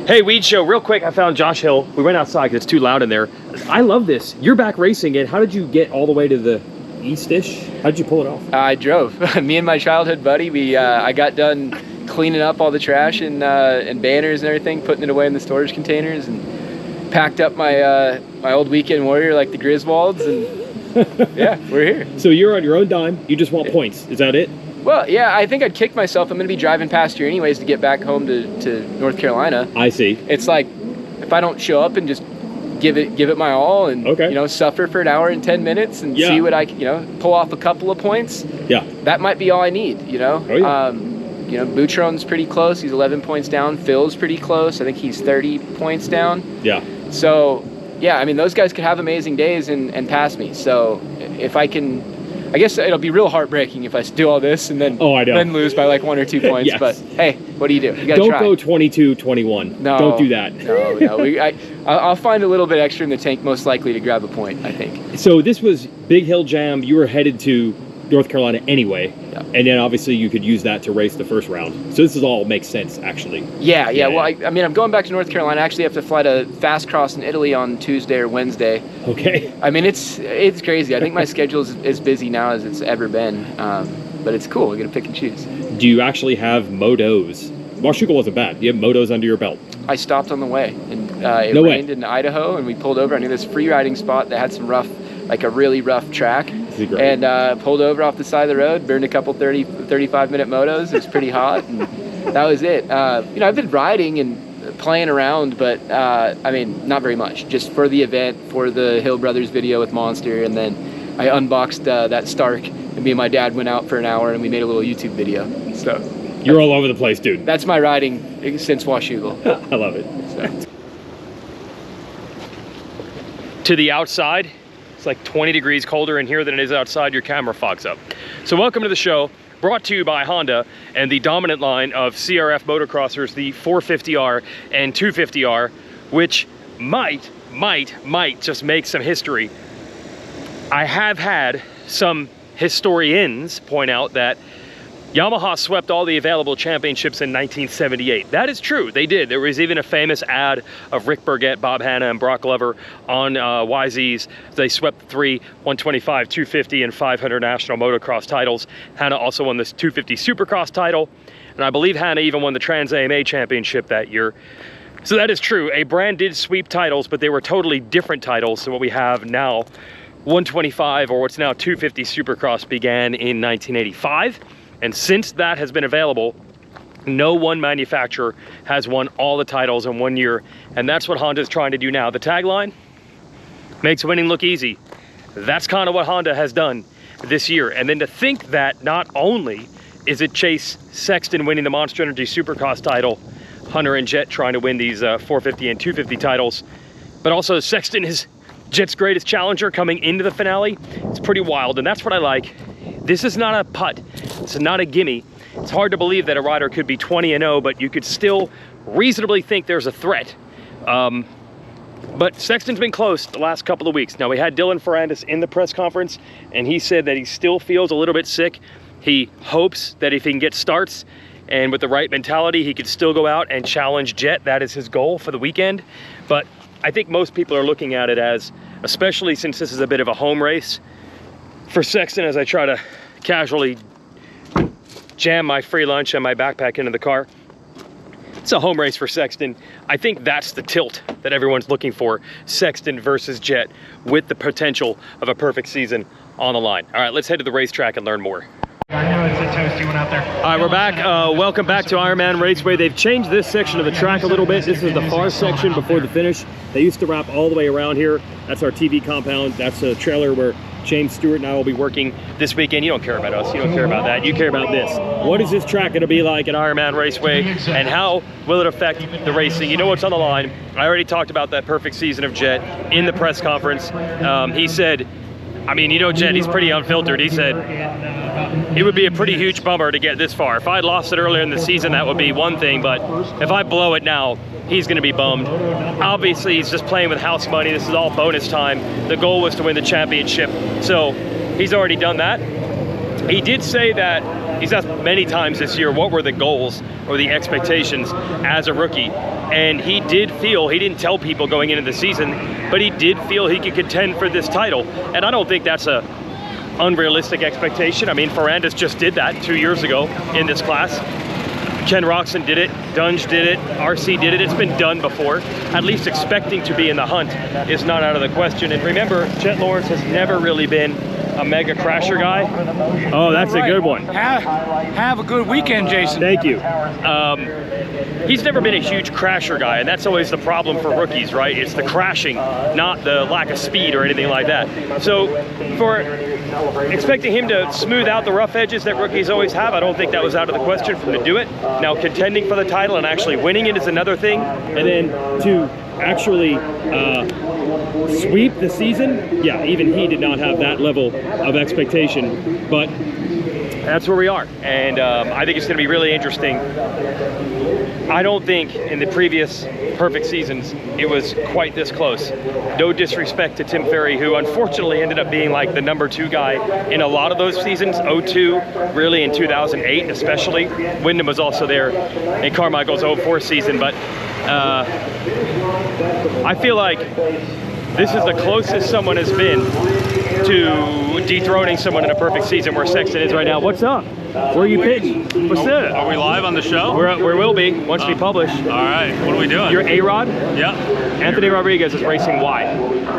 Hey, Weege Show, real quick, I found Josh Hill. We went outside because it's too loud in there. I love this. You're back racing it. How did you get all the way to the east-ish? How did you pull it off? I drove. Me and my childhood buddy, I got done cleaning up all the trash and banners and everything, putting it away in the storage containers, and packed up my my old weekend warrior like the Griswolds, and yeah, we're here. So you're on your own dime. You just want points. Is that it? Well, yeah, I think I'd kicked myself. I'm going to be driving past here anyways to get back home to North Carolina. I see. It's like, if I don't show up and just give it my all and, you know, suffer for an hour and 10 minutes and see what I can, you know, pull off a couple of points, that might be all I need, you know? You know, Boutron's pretty close. He's 11 points down. Phil's pretty close. I think he's 30 points down. Yeah. So, yeah, I mean, those guys could have amazing days and pass me. So if I can... I guess it'll be real heartbreaking if I do all this and then then lose by like 1 or 2 points. But hey, what do? You gotta try. Don't go 22-21. No, don't do that. No. I'll find a little bit extra in the tank, most likely to grab a point, I think. So this was Big Hill Jam. You were headed to North Carolina anyway, and then obviously you could use that to race the first round. So this all makes sense, actually. Yeah. Well, I mean, I'm going back to North Carolina. I actually have to fly to Fast Cross in Italy on Tuesday or Wednesday. Okay. I mean, it's crazy. I think my schedule is as busy now as it's ever been, but it's cool. I get to pick and choose. Do you actually have motos? Washougal wasn't bad. You have motos under your belt. I stopped on the way, and it rained in Idaho, and we pulled over. I knew this free riding spot that had some rough, like a really rough track. And pulled over off the side of the road, burned a couple 35-minute motos. It was pretty hot, and that was it. You know, I've been riding and playing around, but I mean, not very much. Just for the event, for the Hill Brothers video with Monster, and then I unboxed that Stark, and me and my dad went out for an hour, and we made a little YouTube video. So you're all over the place, dude. That's my riding since Washougal. I love it. So. To the outside. It's like 20 degrees colder in here than it is outside. Your camera fogs up. So welcome to the show, brought to you by Honda and the dominant line of CRF motocrossers, the 450R and 250R, which might just make some history. I have had some historians point out that Yamaha swept all the available championships in 1978. That is true, they did. There was even a famous ad of Rick Burgett, Bob Hanna, and Brock Glover on YZ's. They swept 3 125, 250, and 500 national motocross titles. Hanna also won this 250 Supercross title, and I believe Hanna even won the Trans AMA championship that year. So that is true. A brand did sweep titles, but they were totally different titles than what we have now. 125, or what's now 250 Supercross, began in 1985. And since that has been available, no one manufacturer has won all the titles in 1 year. And that's what Honda is trying to do now. The tagline makes winning look easy. That's kind of what Honda has done this year. And then to think that not only is it Chase Sexton winning the Monster Energy Supercross title, Hunter and Jett trying to win these 450 and 250 titles, but also Sexton is Jett's greatest challenger coming into the finale. It's pretty wild, and that's what I like. This is not a putt. This is not a gimme. It's hard to believe that a rider could be 20-0, but you could still reasonably think there's a threat. But Sexton's been close the last couple of weeks. Now, we had Dylan Ferrandis in the press conference, and he said that he still feels a little bit sick. He hopes that if he can get starts and with the right mentality, he could still go out and challenge Jett. That is his goal for the weekend. But I think most people are looking at it as, especially since this is a bit of a home race, for Sexton, as I try to casually jam my free lunch and my backpack into the car, it's a home race for Sexton. I think that's the tilt that everyone's looking for. Sexton versus Jett, with the potential of a perfect season on the line. All right, let's head to the racetrack and learn more. I know it's a toasty one out there. All right, we're back. Welcome back to Ironman Raceway. They've changed this section of the track a little bit. This is the far section before the finish. They used to wrap all the way around here. That's our TV compound. That's a trailer where James Stewart and I will be working this weekend. You don't care about us. You don't care about that. You care about this. What is this track going to be like at Ironman Raceway, and how will it affect the racing? You know what's on the line. I already talked about that perfect season of Jett in the press conference. He said, I mean, you know Jett, he's pretty unfiltered. He said it would be a pretty huge bummer to get this far. If I'd lost it earlier in the season, that would be one thing, but if I blow it now, he's going to be bummed. Obviously, he's just playing with house money. This is all bonus time. The goal was to win the championship, so he's already done that. He did say that, he's asked many times this year, what were the goals or the expectations as a rookie? And he did feel, he didn't tell people going into the season, but he did feel he could contend for this title. And I don't think that's a unrealistic expectation. I mean, Ferrandis just did that 2 years ago in this class. Ken Roxon did it, Dunge did it, RC did it. It's been done before. At least expecting to be in the hunt is not out of the question. And remember, Jett Lawrence has never really been a mega crasher guy. Oh, that's a good one. Have a good weekend, Jason. Thank you. He's never been a huge crasher guy, and that's always the problem for rookies, right? It's the crashing, not the lack of speed or anything like that. So for expecting him to smooth out the rough edges that rookies always have, I don't think that was out of the question for him to do it. Now, contending for the title and actually winning it is another thing. And then to actually sweep the season, yeah, even he did not have that level of expectation, but that's where we are. And I think it's going to be really interesting. I don't think in the previous perfect seasons it was quite this close. No disrespect to Tim Ferry, who unfortunately ended up being like the #2 guy in a lot of those seasons. 02, really in 2008 especially. Wyndham was also there in Carmichael's 04 season, but I feel like this is the closest someone has been to dethroning someone in a perfect season where Sexton is right now. What's up? Where are you pitching? What's up? Are we live on the show? We will be once we publish. All right. What are we doing? You're A-Rod? Yeah. Anthony Rodriguez is racing why?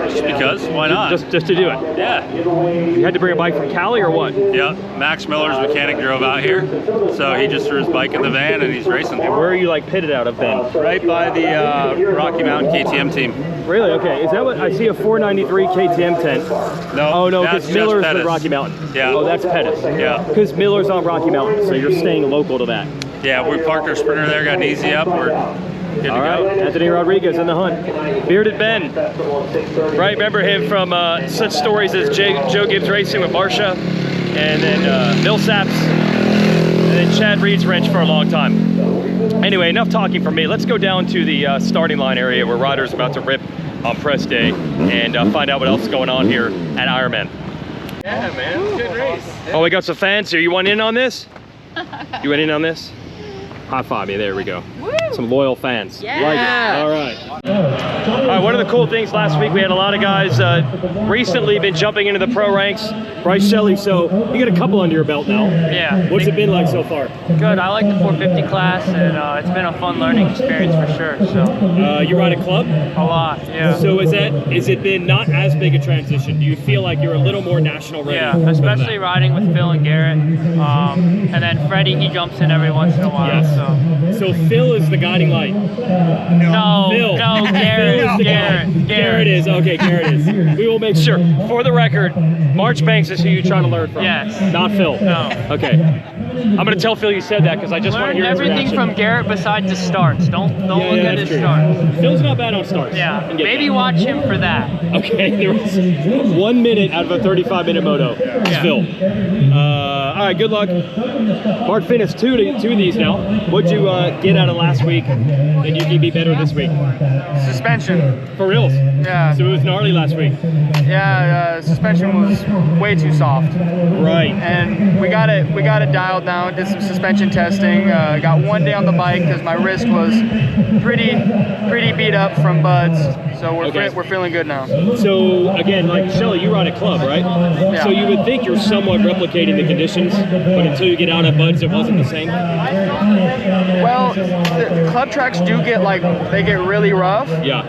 Just because. Why not? Just to do it. Yeah. You had to bring a bike from Cali or what? Yeah. Max Miller's mechanic drove out here, so he just threw his bike in the van and he's racing. And where are you like pitted out of then? Right by the Rocky Mountain KTM team. Really? Okay. Is that what I see? A 493 KTM tent. No. Oh no, because Miller's the Rocky Mountain. Yeah. Oh, that's Pettis. Yeah. Because Miller's on Rocky Mountain, so you're staying local to that. Yeah, we parked our Sprinter there, got an easy up. We're good to go. Anthony Rodriguez in the hunt. Bearded Ben. Right, remember him from such stories as Joe Gibbs Racing with Marcia, and then Millsaps, and then Chad Reed's wrench for a long time. Anyway, enough talking from me. Let's go down to the starting line area where Ryder's about to rip on press day and find out what else is going on here at Ironman. Yeah, man. Good race. Oh, we got some fans here. You went in on this? You went in on this? High five me. There we go. Woo! Some loyal fans. Yeah. Like it. All right. All right, one of the cool things last week, we had a lot of guys recently been jumping into the pro ranks. Bryce Shelley, so you got a couple under your belt now. Yeah. What's it been like so far? Good. I like the 450 class, and it's been a fun learning experience for sure. So. You ride a club? A lot, yeah. So has it been not as big a transition? Do you feel like you're a little more national ready? Yeah, especially riding with Phil and Garrett. And then Freddie, he jumps in every once in a while. Yes. So Phil is the guiding light. No, Phil. no, Garrett is. Okay, Garrett is. We will make sure. For the record, March Banks is who you're trying to learn from. Yes. Not Phil. No. Okay. I'm going to tell Phil you said that because I just want to hear his everything reaction. from Garrett besides his starts. Don't look at his true. starts. Phil's not bad on starts. Yeah, maybe watch him for that. Okay, there was 1 minute out of a 35-minute moto. It's Phil. All right, good luck. Mark Fineis, two of these now. What'd you get out of last week that you can be better this week? Suspension. For reals? Yeah. So it was gnarly last week? Yeah, suspension was way too soft. Right. And we got it dialed down, did some suspension testing. Got one day on the bike because my wrist was pretty beat up from buds. So we're feeling good now. So again, like Shelley, you ride a club, right? Yeah. So you would think you're somewhat replicating the conditions, but until you get out at buds, it wasn't the same? Well, the club tracks do get they get really rough. Yeah.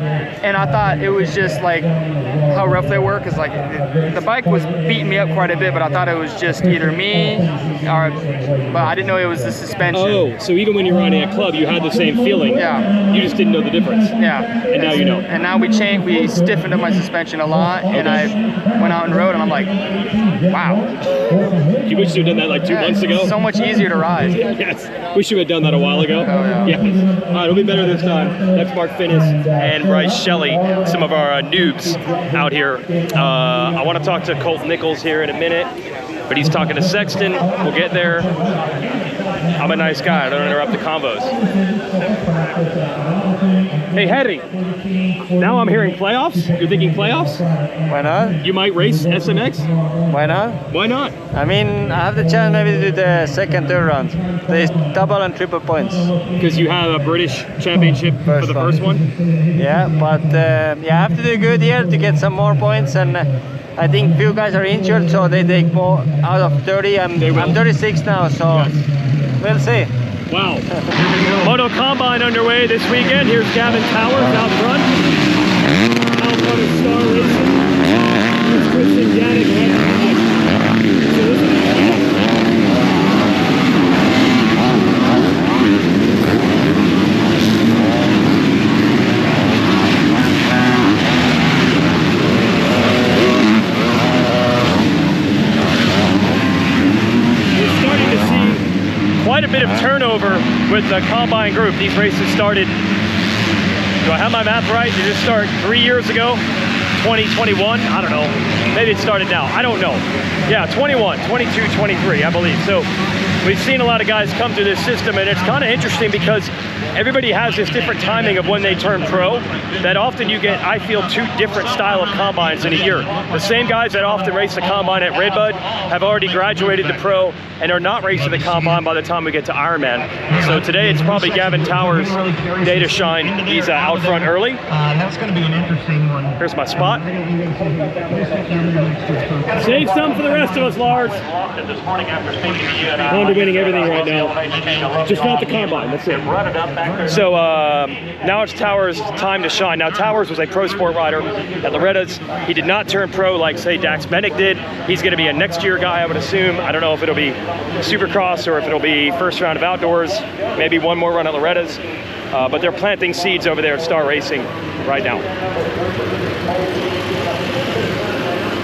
And I thought it was just like how rough they were, because the bike was beating me up quite a bit, but I thought it was just either me but I didn't know it was the suspension. Oh, so even when you're riding a club, you had the same feeling. Yeah. You just didn't know the difference. Yeah. And now you know. And now we stiffened up my suspension a lot, and I went out and rode, and I'm like, wow. You wish you had done that like 2 months ago? So much easier to ride. Yes. Wish you had done that a while ago. Oh, yeah. All right, it'll be better this time. That's Mark Fineis and Bryce Shelley, some of our noobs out here. I want to talk to Colt Nichols here in a minute. but he's talking to Sexton. We'll get there. I'm a nice guy. I don't interrupt the convos. Hey, Harry. Now I'm hearing playoffs. You're thinking playoffs? Why not? You might race SMX? Why not? Why not? I mean, I have the chance maybe to do the second, third round. There's double and triple points. Because you have a British championship for the first one? Yeah, but yeah, I have to do good here to get some more points, and I think few guys are injured, so they take more out of 30. I'm 36 now, so we'll see. Wow. Moto Combine underway this weekend. Here's Gavin Towers out front. Out front of Star Racing. Here's Christian Yannick. Quite a bit of turnover with the Combine group. These races started, do I have my math right? Did it start 3 years ago? 2021? I don't know. Maybe it started now. I don't know. Yeah, 21, 22, 23, I believe. So we've seen a lot of guys come through this system, and it's kind of interesting because everybody has this different timing of when they turn pro, that often you get, I feel, two different style of combines in a year. The same guys that often race the combine at Redbud have already graduated to pro and are not racing the combine by the time we get to Ironman. So today it's probably Gavin Towers' day to shine. He's out front early. That's going to be an interesting one. Here's my spot. Save some for the rest of us, Lars. Honda winning everything right now. Just not the combine, that's it. So now it's Towers' time to shine. Now Towers was a pro sport rider at Loretta's. He did not turn pro like, say, Dax Benick did. He's going to be a next year guy, I would assume. I don't know if it'll be Supercross or if it'll be first round of outdoors, maybe one more run at Loretta's. But they're planting seeds over there at Star Racing right now.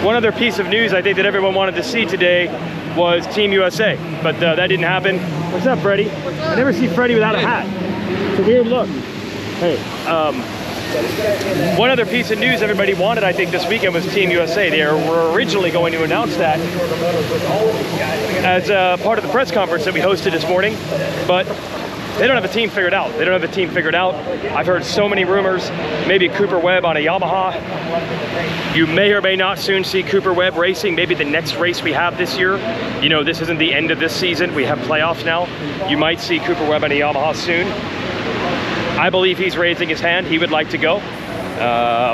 One other piece of news I think that everyone wanted to see today was Team USA, but that didn't happen. What's up, Freddie? I never see Freddie without a hat. It's a weird look. Hey, one other piece of news everybody wanted, I think, this weekend was Team USA. They were originally going to announce that as part of the press conference that we hosted this morning, but they don't have a team figured out. They don't have a team figured out. I've heard so many rumors, maybe Cooper Webb on a Yamaha. You may or may not soon see Cooper Webb racing, maybe the next race we have this year. You know, this isn't the end of this season. We have playoffs now. You might see Cooper Webb on a Yamaha soon. I believe he's raising his hand. He would like to go.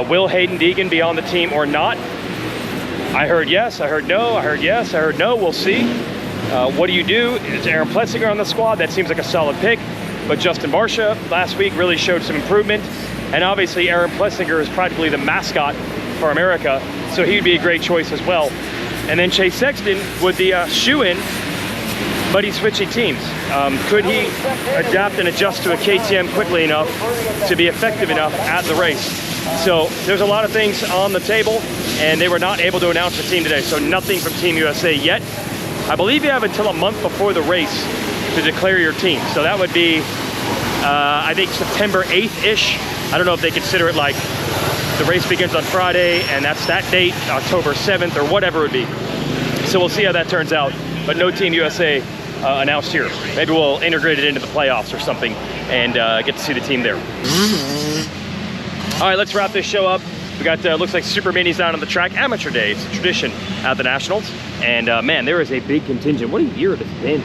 Will Hayden Deegan be on the team or not? I heard yes, I heard no, I heard yes, I heard no. We'll see. What do you do? Is Aaron Plessinger on the squad? That seems like a solid pick. But Justin Barsha last week really showed some improvement. And obviously Aaron Plessinger is practically the mascot for America, so he'd be a great choice as well. And then Chase Sexton would be a shoe-in, but he's switching teams. Could he adapt and adjust to a KTM quickly enough to be effective enough at the race? So there's a lot of things on the table, and they were not able to announce the team today, so nothing from Team USA yet. I believe you have until a month before the race to declare your team. So that would be, I think, September 8th-ish. I don't know if they consider it like the race begins on Friday and that's that date, October 7th or whatever it would be. So we'll see how that turns out. But no Team USA announced here. Maybe we'll integrate it into the playoffs or something and get to see the team there. All right, let's wrap this show up. We got, looks like Super Minis down on the track. Amateur day, it's a tradition at the Nationals. And man, there is a big contingent. What a year it's been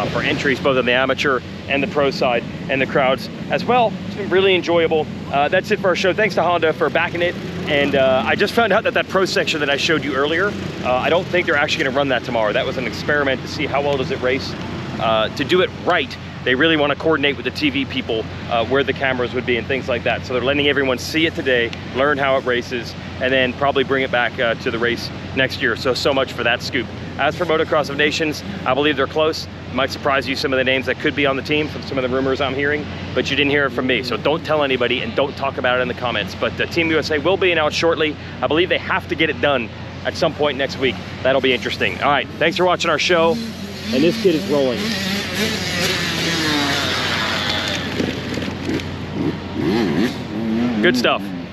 for entries, both on the amateur and the pro side, and the crowds as well. It's been really enjoyable. That's it for our show. Thanks to Honda for backing it. And I just found out that that pro section that I showed you earlier, I don't think they're actually gonna run that tomorrow. That was an experiment to see how well does it race. To do it right, they really want to coordinate with the TV people where the cameras would be and things like that. So they're letting everyone see it today, learn how it races, and then probably bring it back to the race next year. So much for that scoop. As for Motocross of Nations, I believe they're close. It might surprise you some of the names that could be on the team from some of the rumors I'm hearing, but you didn't hear it from me. So don't tell anybody and don't talk about it in the comments. But Team USA will be announced shortly. I believe they have to get it done at some point next week. That'll be interesting. All right, thanks for watching our show. And this kid is rolling. Good stuff.